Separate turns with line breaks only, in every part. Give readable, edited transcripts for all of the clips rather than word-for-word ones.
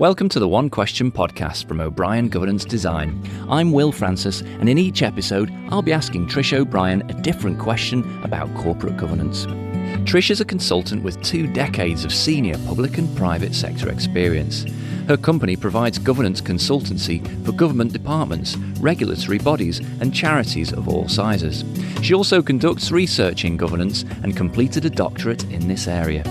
Welcome to the One Question podcast from O'Brien Governance Design. I'm Will Francis, and in each episode, I'll be asking Trish O'Brien a different question about corporate governance. Trish is a consultant with 2 decades of senior public and private sector experience. Her company provides governance consultancy for government departments, regulatory bodies, and charities of all sizes. She also conducts research in governance and completed a doctorate in this area.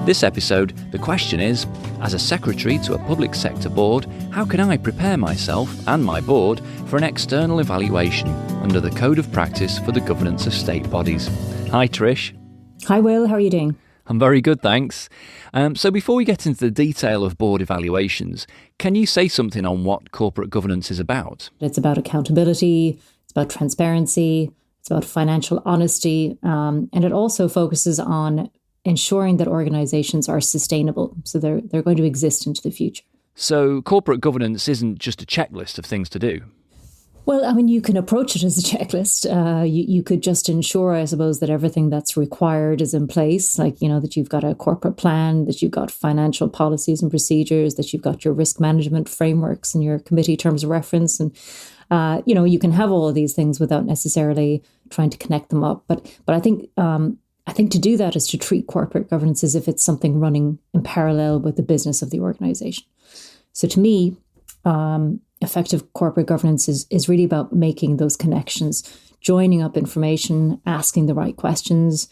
This episode, the question is, as a secretary to a public sector board, how can I prepare myself and my board for an external evaluation under the Code of Practice for the Governance of State Bodies? Hi Trish.
Hi Will, how are you doing?
I'm very good, thanks. So before we get into the detail of board evaluations, can you say something on what corporate governance is about?
It's about accountability, it's about transparency, it's about financial honesty, and it also focuses on ensuring that organisations are sustainable, so they're going to exist into the future.
So corporate governance isn't just a checklist of things to do?
Well, I mean, you can approach it as a checklist. You could just ensure, I suppose, that everything that's required is in place, like, that you've got a corporate plan, that you've got financial policies and procedures, that you've got your risk management frameworks and your committee terms of reference. And, you can have all of these things without necessarily trying to connect them up. But I think to do that is to treat corporate governance as if it's something running in parallel with the business of the organisation. So to me, effective corporate governance is really about making those connections, joining up information, asking the right questions,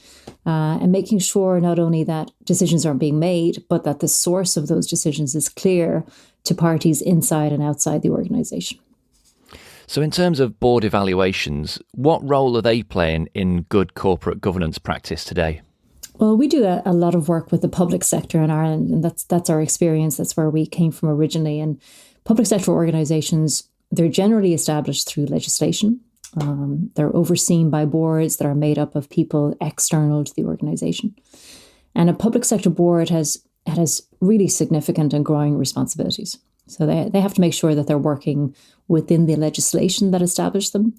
and making sure not only that decisions aren't being made, but that the source of those decisions is clear to parties inside and outside the organisation.
So in terms of board evaluations, what role are they playing in good corporate governance practice today?
Well, we do a lot of work with the public sector in Ireland, and that's our experience. That's where we came from originally. And public sector organisations, they're generally established through legislation. They're overseen by boards that are made up of people external to the organisation. And a public sector board has really significant and growing responsibilities. So they have to make sure that they're working within the legislation that established them,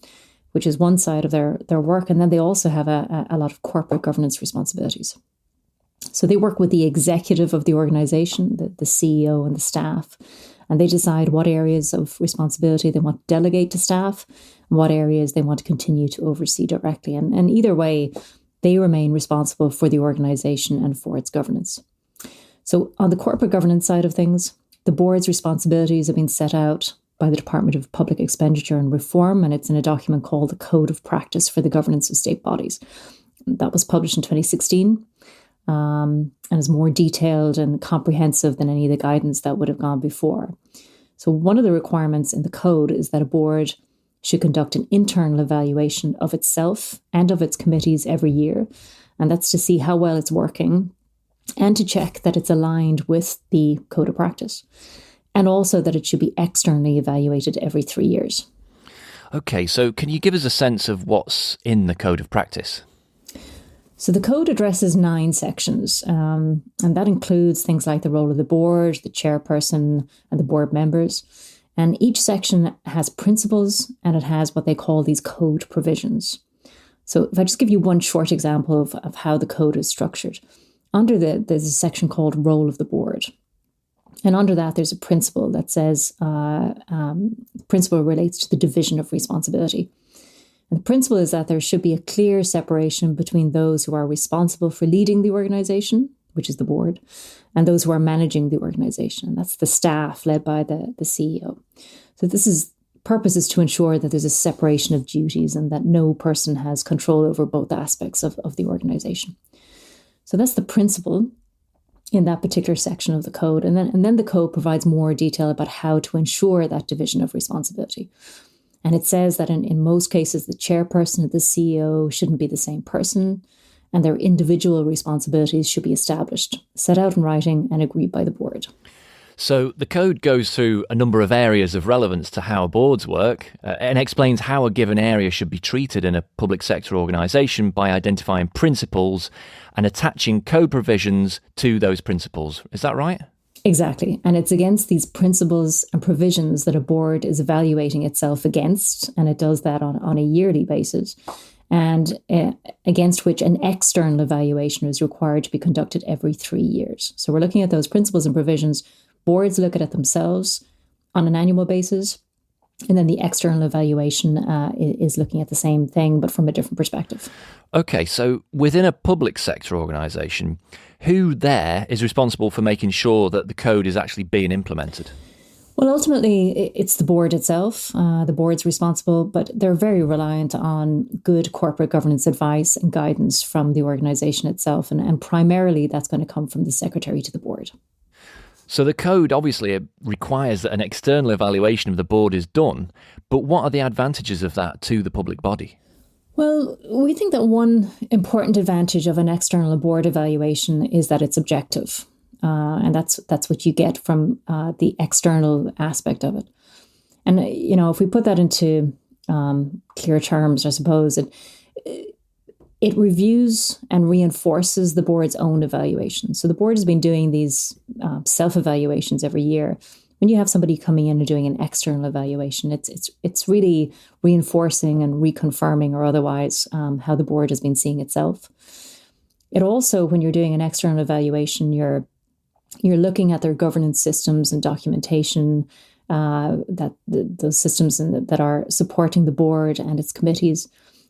which is one side of their work. And then they also have a lot of corporate governance responsibilities. So they work with the executive of the organisation, the CEO and the staff, and they decide what areas of responsibility they want to delegate to staff and what areas they want to continue to oversee directly. And either way, they remain responsible for the organisation and for its governance. So on the corporate governance side of things, the board's responsibilities have been set out by the Department of Public Expenditure and Reform, and it's in a document called the Code of Practice for the Governance of State Bodies. That was published in 2016 and is more detailed and comprehensive than any of the guidance that would have gone before. So one of the requirements in the code is that a board should conduct an internal evaluation of itself and of its committees every year, and that's to see how well it's working and to check that it's aligned with the Code of Practice, and also that it should be externally evaluated every 3 years.
Okay, so can you give us a sense of what's in the Code of Practice?
So the code addresses 9 sections, and that includes things like the role of the board, the chairperson, and the board members. And each section has principles, and it has what they call these code provisions. So if I just give you one short example of how the code is structured. There's a section called Role of the Board. And under that, there's a principle that says, principle relates to the division of responsibility. And the principle is that there should be a clear separation between those who are responsible for leading the organisation, which is the board, and those who are managing the organisation. And that's the staff led by the CEO. So purpose is to ensure that there's a separation of duties and that no person has control over both aspects of the organisation. So that's the principle in that particular section of the code. And then the code provides more detail about how to ensure that division of responsibility. And it says that in most cases, the chairperson and the CEO shouldn't be the same person, and their individual responsibilities should be established, set out in writing and agreed by the board.
So the code goes through a number of areas of relevance to how boards work and explains how a given area should be treated in a public sector organisation by identifying principles and attaching code provisions to those principles. Is that right?
Exactly. And it's against these principles and provisions that a board is evaluating itself against, and it does that on a yearly basis, and against which an external evaluation is required to be conducted every 3 years. So we're looking at those principles and provisions boards look at it themselves on an annual basis. And then the external evaluation is looking at the same thing, but from a different perspective.
Okay, so within a public sector organisation, who there is responsible for making sure that the code is actually being implemented?
Well, ultimately, it's the board itself. The board's responsible, but they're very reliant on good corporate governance advice and guidance from the organisation itself. And primarily, that's going to come from the secretary to the board.
So the code obviously requires that an external evaluation of the board is done, but what are the advantages of that to the public body?
Well, we think that one important advantage of an external board evaluation is that it's objective. And that's what you get from the external aspect of it. And, if we put that into clear terms, I suppose, it reviews and reinforces the board's own evaluation. So the board has been doing these self-evaluations every year. When you have somebody coming in and doing an external evaluation, it's really reinforcing and reconfirming or otherwise how the board has been seeing itself. It also, when you're doing an external evaluation, you're looking at their governance systems and documentation, those systems that are supporting the board and its committees.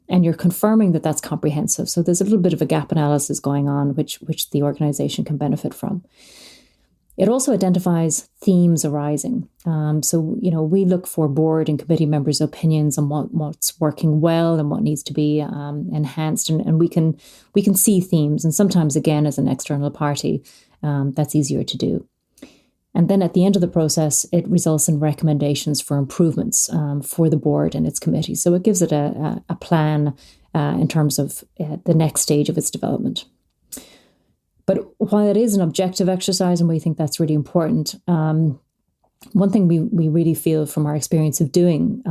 And you're confirming that that's comprehensive. So there's a little bit of a gap analysis going on, which the organisation can benefit from. It also identifies themes arising. So we look for board and committee members' opinions on what's working well and what needs to be enhanced. And we can see themes. And sometimes, again, as an external party, that's easier to do. And then at the end of the process, it results in recommendations for improvements for the board and its committee. So it gives it a plan in terms of the next stage of its development. But while it is an objective exercise, and we think that's really important, one thing we really feel from our experience of doing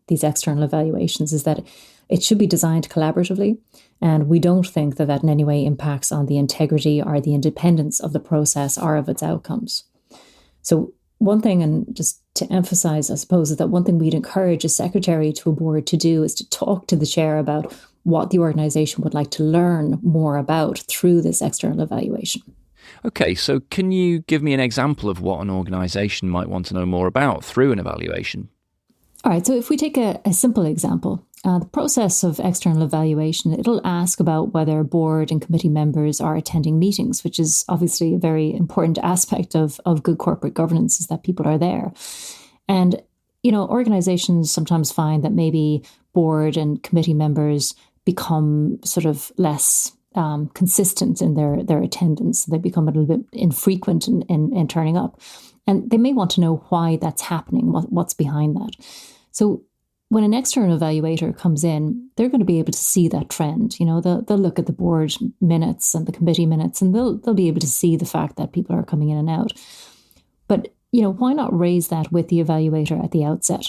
these external evaluations is that it should be designed collaboratively. And we don't think that in any way impacts on the integrity or the independence of the process or of its outcomes. So one thing, and just to emphasize, I suppose, is that one thing we'd encourage a secretary to a board to do is to talk to the chair about what the organisation would like to learn more about through this external evaluation.
Okay, so can you give me an example of what an organisation might want to know more about through an evaluation?
All right, so if we take a simple example, the process of external evaluation, it'll ask about whether board and committee members are attending meetings, which is obviously a very important aspect of good corporate governance, is that people are there. And, organizations sometimes find that maybe board and committee members become sort of less consistent in their attendance. They become a little bit infrequent in turning up. And they may want to know why that's happening, what's behind that. So when an external evaluator comes in, they're going to be able to see that trend. They'll look at the board minutes and the committee minutes, and they'll be able to see the fact that people are coming in and out. But, why not raise that with the evaluator at the outset,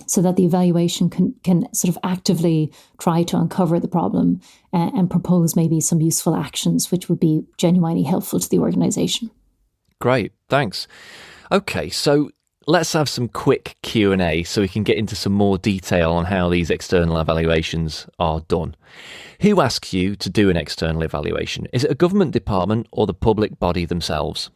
so that the evaluation can sort of actively try to uncover the problem and propose maybe some useful actions, which would be genuinely helpful to the organisation.
Great, thanks. Okay, so let's have some quick Q&A so we can get into some more detail on how these external evaluations are done. Who asks you to do an external evaluation? Is it a government department or the public body themselves?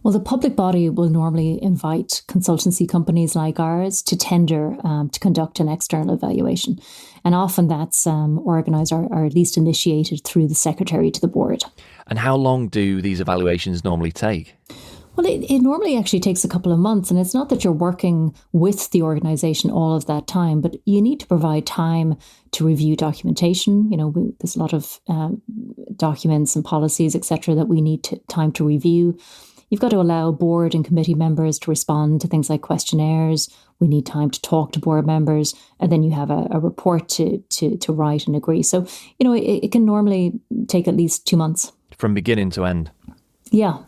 Well, the public body will normally invite consultancy companies like ours to tender to conduct an external evaluation. And often that's organised or at least initiated through the secretary to the board.
And how long do these evaluations normally take?
Well, it normally actually takes a couple of months, and it's not that you're working with the organisation all of that time, but you need to provide time to review documentation. There's a lot of documents and policies, etc., that we need time to review. You've got to allow board and committee members to respond to things like questionnaires. We need time to talk to board members, and then you have a report to write and agree. So, it can normally take at least 2 months. From
beginning to end.
Yeah.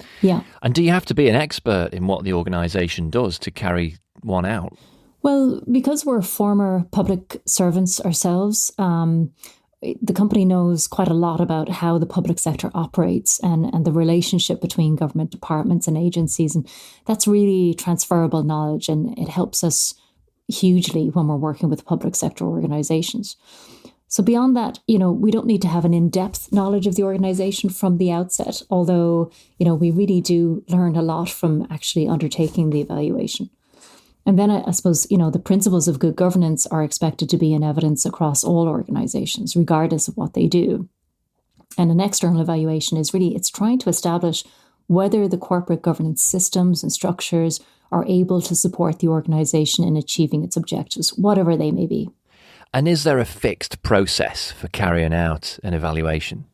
And do you have to be an expert in what the organisation does to carry one out?
Well, because we're former public servants ourselves, the company knows quite a lot about how the public sector operates and the relationship between government departments and agencies. And that's really transferable knowledge, and it helps us hugely when we're working with public sector organisations. So beyond that, we don't need to have an in-depth knowledge of the organization from the outset, although, we really do learn a lot from actually undertaking the evaluation. And then I suppose, the principles of good governance are expected to be in evidence across all organizations, regardless of what they do. And an external evaluation is really, it's trying to establish whether the corporate governance systems and structures are able to support the organization in achieving its objectives, whatever they may be.
And is there a fixed process for carrying out an evaluation?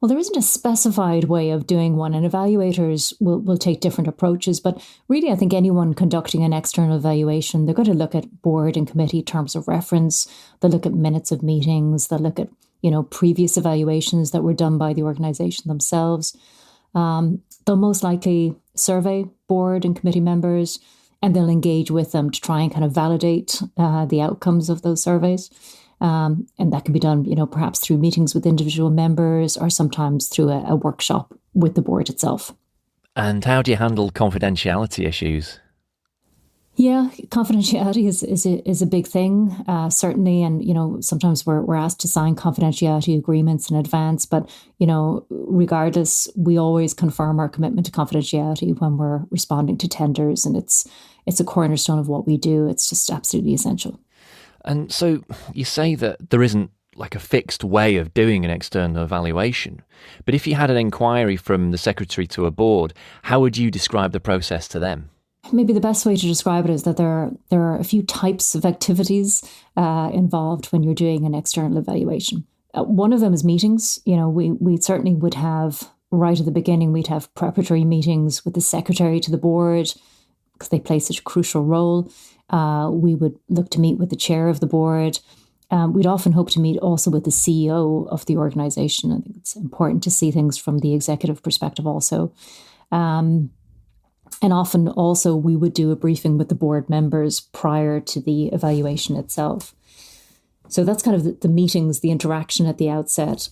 Well, there isn't a specified way of doing one, and evaluators will take different approaches. But really, I think anyone conducting an external evaluation, they're going to look at board and committee terms of reference. They'll look at minutes of meetings. They'll look at, previous evaluations that were done by the organization themselves. They'll most likely survey board and committee members, and they'll engage with them to try and kind of validate the outcomes of those surveys. And that can be done, perhaps through meetings with individual members or sometimes through a workshop with the board itself.
And how do you handle confidentiality issues?
Yeah, confidentiality is a big thing, certainly. And, sometimes we're asked to sign confidentiality agreements in advance. But, regardless, we always confirm our commitment to confidentiality when we're responding to tenders. And it's a cornerstone of what we do. It's just absolutely essential.
And so you say that there isn't like a fixed way of doing an external evaluation. But if you had an inquiry from the secretary to a board, how would you describe the process to them?
Maybe the best way to describe it is that there are a few types of activities involved when you're doing an external evaluation. One of them is meetings. We certainly would have, right at the beginning, we'd have preparatory meetings with the secretary to the board because they play such a crucial role. We would look to meet with the chair of the board. We'd often hope to meet also with the CEO of the organization. I think it's important to see things from the executive perspective also. And often also we would do a briefing with the board members prior to the evaluation itself. So that's kind of the meetings, the interaction at the outset.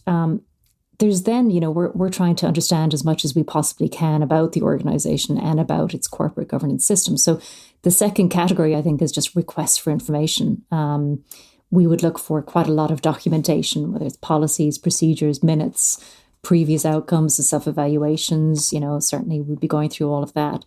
There's then, we're trying to understand as much as we possibly can about the organization and about its corporate governance system. So the second category, I think, is just requests for information. We would look for quite a lot of documentation, whether it's policies, procedures, minutes, previous outcomes, the self-evaluations, certainly we'd be going through all of that.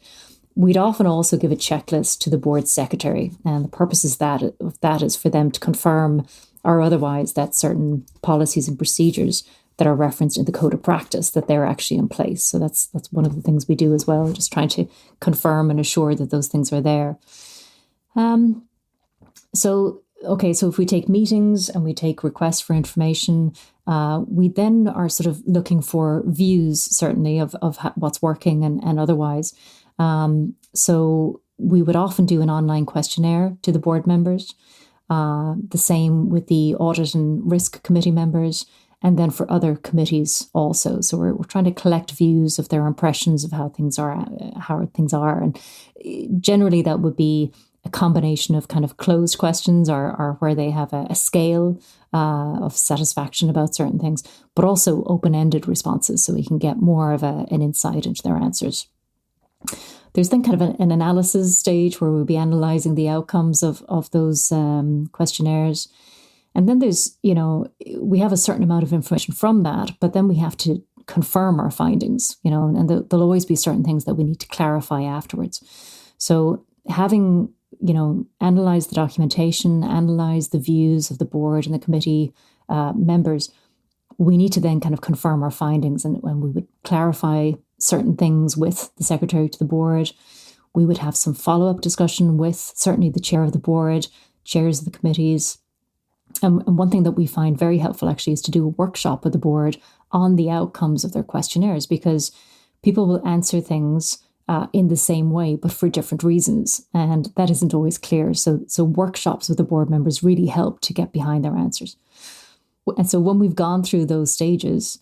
We'd often also give a checklist to the board secretary. And the purpose of that is for them to confirm or otherwise that certain policies and procedures that are referenced in the code of practice, that they're actually in place. So that's one of the things we do as well, just trying to confirm and assure that those things are there. So if we take meetings and we take requests for information, we then are sort of looking for views, certainly, of what's working and otherwise. So we would often do an online questionnaire to the board members, the same with the audit and risk committee members, and then for other committees also. So we're trying to collect views of their impressions of how things are. And generally that would be a combination of kind of closed questions or where they have a scale of satisfaction about certain things, but also open-ended responses so we can get more of an insight into their answers. There's then kind of an analysis stage where we'll be analysing the outcomes of those questionnaires. And then there's, we have a certain amount of information from that, but then we have to confirm our findings, and there'll always be certain things that we need to clarify afterwards. So having analyze the documentation, analyze the views of the board and the committee members, we need to then kind of confirm our findings. And when we would clarify certain things with the secretary to the board, we would have some follow-up discussion with certainly the chair of the board, chairs of the committees. And one thing that we find very helpful actually is to do a workshop with the board on the outcomes of their questionnaires, because people will answer things in the same way, but for different reasons. And that isn't always clear. So workshops with the board members really help to get behind their answers. And so when we've gone through those stages,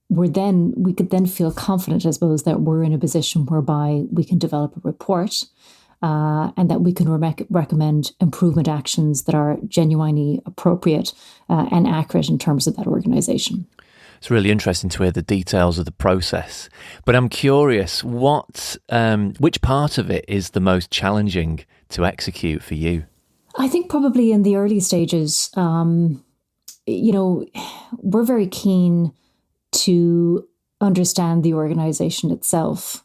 we could then feel confident, I suppose, that we're in a position whereby we can develop a report and that we can recommend improvement actions that are genuinely appropriate and accurate in terms of that organisation.
It's really interesting to hear the details of the process. But I'm curious, which part of it is the most challenging to execute for you?
I think probably in the early stages, we're very keen to understand the organization itself.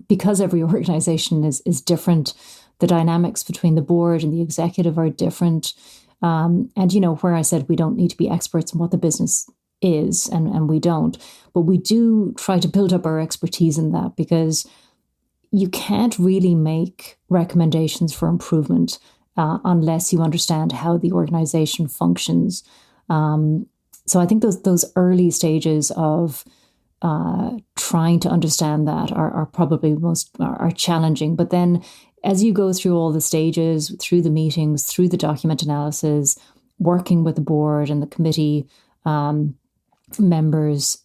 Because every organization is different, the dynamics between the board and the executive are different. And, where I said we don't need to be experts in what the business is, and we don't, but we do try to build up our expertise in that, because you can't really make recommendations for improvement unless you understand how the organization functions. So I think those early stages of trying to understand that are probably are challenging. But then as you go through all the stages, through the meetings, through the document analysis, working with the board and the committee members,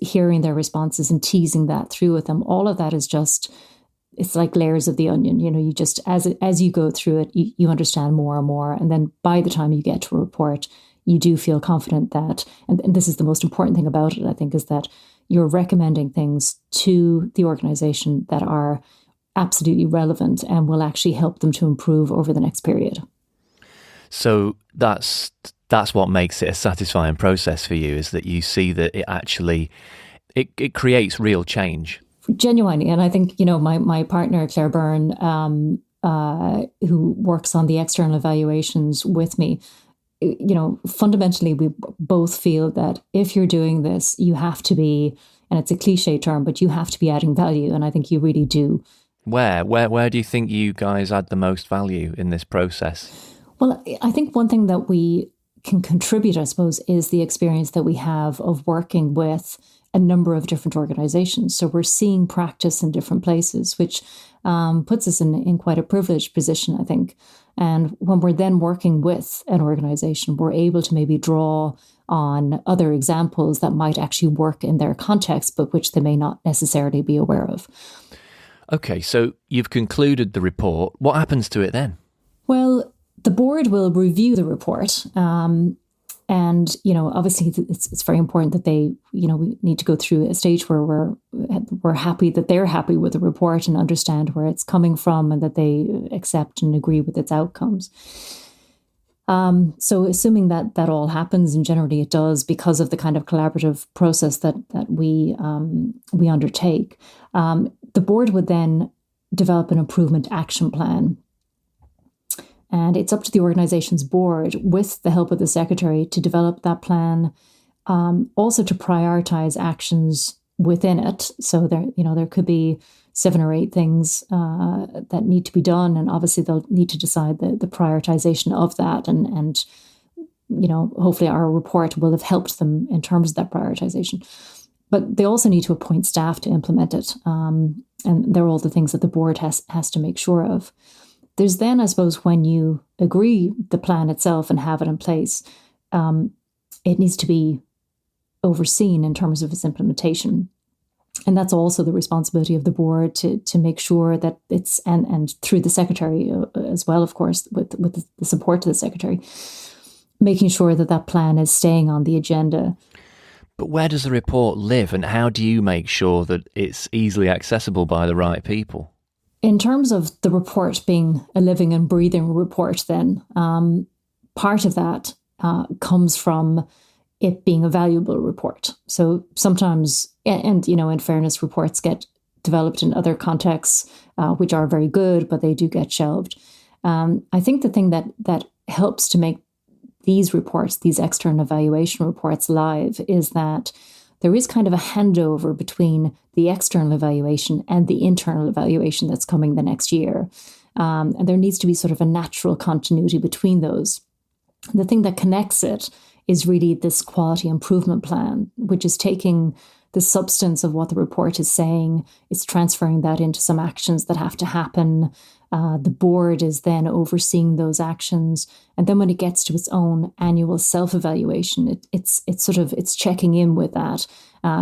hearing their responses and teasing that through with them, all of that is just, it's like layers of the onion. You just, as you go through it, you understand more and more. And then by the time you get to a report, you do feel confident that, and this is the most important thing about it, I think, is that you're recommending things to the organization that are absolutely relevant and will actually help them to improve over the next period.
So that's what makes it a satisfying process for you, is that you see that it actually, it creates real change. Genuinely.
And I think, my partner, Claire Byrne, who works on the external evaluations with me, fundamentally, we both feel that if you're doing this, you have to be, and it's a cliche term, but you have to be adding value. And I think you really do.
Where do you think you guys add the most value in this process?
Well, I think one thing that we can contribute, I suppose, is the experience that we have of working with a number of different organizations. So we're seeing practice in different places, which puts us in quite a privileged position, I think. And when we're then working with an organization, we're able to maybe draw on other examples that might actually work in their context, but which they may not necessarily be aware of.
Okay, so you've concluded the report. What happens to it then?
Well, the board will review the report. And, obviously it's very important that they, we need to go through a stage where we're happy that they're happy with the report and understand where it's coming from and that they accept and agree with its outcomes. So assuming that all happens, and generally it does because of the kind of collaborative process that we undertake, the board would then develop an improvement action plan. And it's up to the organization's board, with the help of the secretary, to develop that plan, also to prioritize actions within it. So there could be 7 or 8 things that need to be done, and obviously they'll need to decide the prioritization of that. And hopefully our report will have helped them in terms of that prioritization. But they also need to appoint staff to implement it, and they're all the things that the board has to make sure of. There's then, I suppose, when you agree the plan itself and have it in place, it needs to be overseen in terms of its implementation. And that's also the responsibility of the board to make sure that it's, and through the secretary as well, of course, with the support to the secretary, making sure that plan is staying on the agenda.
But where does the report live, and how do you make sure that it's easily accessible by the right people?
In terms of the report being a living and breathing report, then part of that comes from it being a valuable report. So sometimes, and in fairness, reports get developed in other contexts, which are very good, but they do get shelved. I think the thing that helps to make these reports, these external evaluation reports, live is that there is kind of a handover between the external evaluation and the internal evaluation that's coming the next year. And there needs to be sort of a natural continuity between those. The thing that connects it is really this quality improvement plan, which is taking the substance of what the report is saying, it's transferring that into some actions that have to happen. The board is then overseeing those actions. And then when it gets to its own annual self-evaluation, it's checking in with that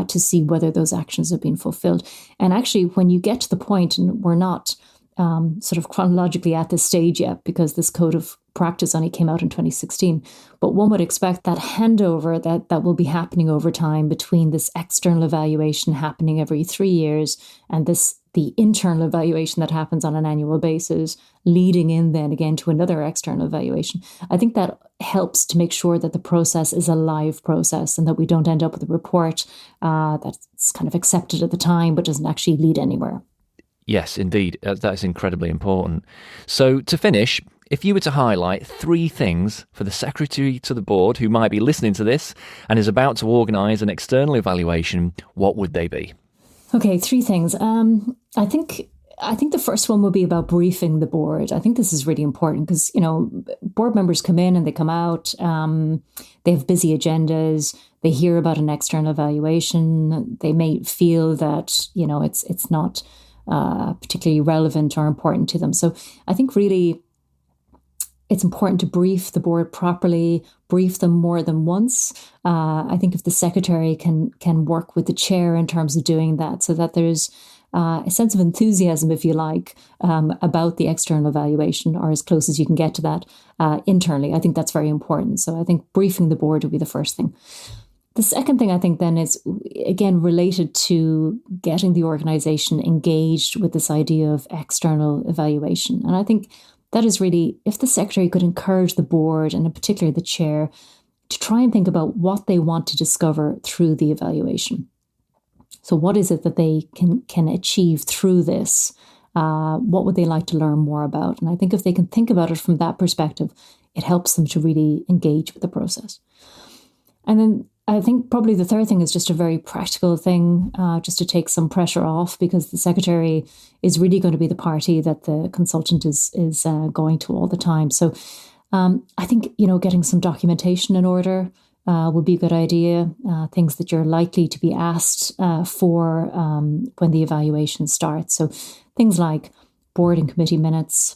to see whether those actions have been fulfilled. And actually, when you get to the point, and we're not sort of chronologically at this stage yet, because this code of practice only came out in 2016, but one would expect that handover that will be happening over time between this external evaluation happening every 3 years and the the internal evaluation that happens on an annual basis, leading in then again to another external evaluation. I think that helps to make sure that the process is a live process and that we don't end up with a report that's kind of accepted at the time but doesn't actually lead anywhere.
Yes, indeed. That is incredibly important. So to finish, if you were to highlight 3 things for the Secretary to the Board who might be listening to this and is about to organise an external evaluation, what would they be?
Okay, 3 things. I think the first one would be about briefing the board. I think this is really important because, board members come in and they come out. They have busy agendas. They hear about an external evaluation. They may feel that, it's not particularly relevant or important to them. So I think really it's important to brief the board properly, brief them more than once. I think if the secretary can work with the chair in terms of doing that so that there's a sense of enthusiasm, if you like, about the external evaluation, or as close as you can get to that internally. I think that's very important. So I think briefing the board would be the first thing. The second thing I think then is, again, related to getting the organisation engaged with this idea of external evaluation. And I think that is really, if the secretary could encourage the board, and in particular the chair, to try and think about what they want to discover through the evaluation. So what is it that they can achieve through this? What would they like to learn more about? And I think if they can think about it from that perspective, it helps them to really engage with the process. And then I think probably the third thing is just a very practical thing, just to take some pressure off, because the secretary is really going to be the party that the consultant is going to all the time. So I think, getting some documentation in order would be a good idea. Things that you're likely to be asked for when the evaluation starts. So things like board and committee minutes,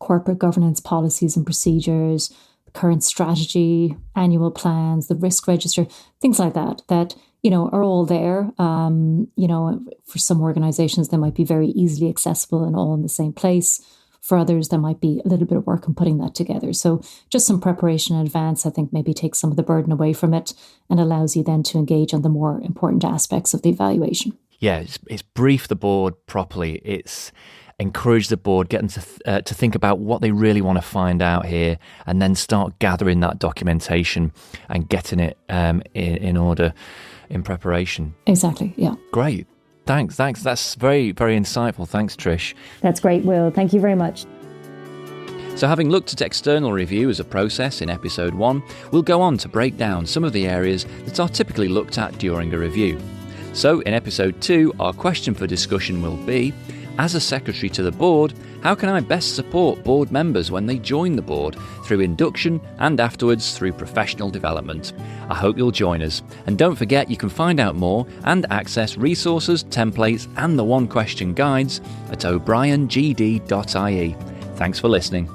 corporate governance policies and procedures, current strategy, annual plans, the risk register, things like that, are all there. For some organizations, they might be very easily accessible and all in the same place. For others, there might be a little bit of work in putting that together. So just some preparation in advance, I think, maybe takes some of the burden away from it and allows you then to engage on the more important aspects of the evaluation.
Yeah, it's brief the board properly. It's encourage the board, get them to think about what they really want to find out here, and then start gathering that documentation and getting it in order in preparation.
Exactly, yeah.
Great. Thanks. That's very, very insightful. Thanks, Trish.
That's great, Will. Thank you very much.
So having looked at external review as a process in episode 1, we'll go on to break down some of the areas that are typically looked at during a review. So in episode 2, our question for discussion will be, as a secretary to the board, how can I best support board members when they join the board through induction and afterwards through professional development? I hope you'll join us. And don't forget, you can find out more and access resources, templates and the one question guides at o'briengd.ie. Thanks for listening.